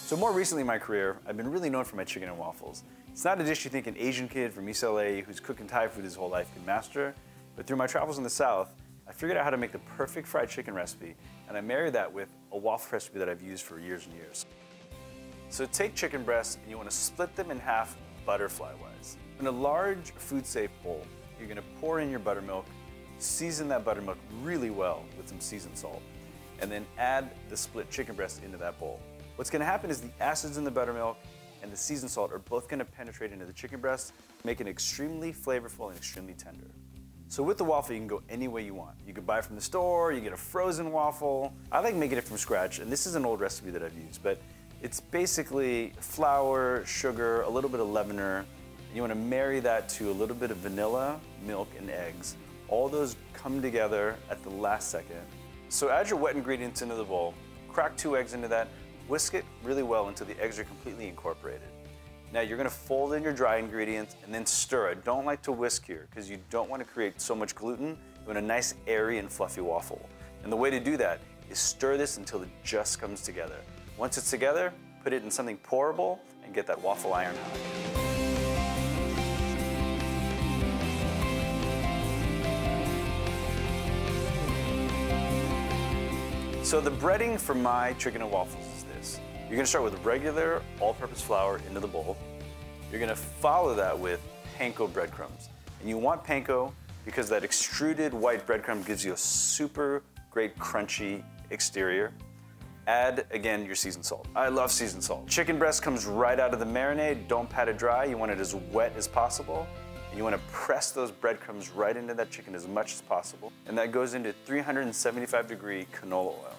So more recently in my career, I've been really known for my chicken and waffles. It's not a dish you think an Asian kid from East LA who's cooking Thai food his whole life can master, but through my travels in the South, I figured out how to make the perfect fried chicken recipe, and I married that with a waffle recipe that I've used for years and years. So take chicken breasts and you want to split them in half butterfly-wise. In a large food-safe bowl, you're going to pour in your buttermilk, season that buttermilk really well with some seasoned salt, and then add the split chicken breast into that bowl. What's going to happen is the acids in the buttermilk and the seasoned salt are both going to penetrate into the chicken breast, making it extremely flavorful and extremely tender. So with the waffle, you can go any way you want. You can buy it from the store, you get a frozen waffle. I like making it from scratch, and this is an old recipe that I've used, but it's basically flour, sugar, a little bit of leavener. You want to marry that to a little bit of vanilla, milk, and eggs. All those come together at the last second. So add your wet ingredients into the bowl, crack 2 eggs into that, whisk it really well until the eggs are completely incorporated. Now you're going to fold in your dry ingredients and then stir. I don't like to whisk here because you don't want to create so much gluten. You want a nice airy and fluffy waffle. And the way to do that is stir this until it just comes together. Once it's together, put it in something pourable and get that waffle iron hot. So the breading for my chicken and waffles is this. You're gonna start with regular all-purpose flour into the bowl. You're gonna follow that with panko breadcrumbs. And you want panko because that extruded white breadcrumb gives you a super great crunchy exterior. Add, again, your seasoned salt. I love seasoned salt. Chicken breast comes right out of the marinade. Don't pat it dry. You want it as wet as possible. And you want to press those breadcrumbs right into that chicken as much as possible. And that goes into 375-degree canola oil.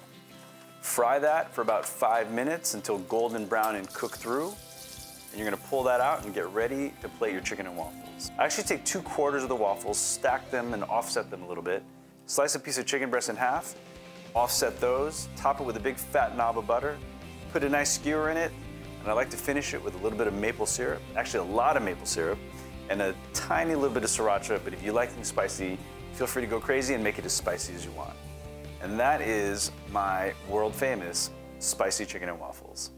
Fry that for about 5 minutes until golden brown and cook through. And you're going to pull that out and get ready to plate your chicken and waffles. I actually take 2/4 of the waffles, stack them and offset them a little bit. Slice a piece of chicken breast in half, offset those, top it with a big fat knob of butter, put a nice skewer in it, and I like to finish it with a little bit of maple syrup, actually a lot of maple syrup, and a tiny little bit of sriracha, but if you like things spicy, feel free to go crazy and make it as spicy as you want. And that is my world famous spicy chicken and waffles.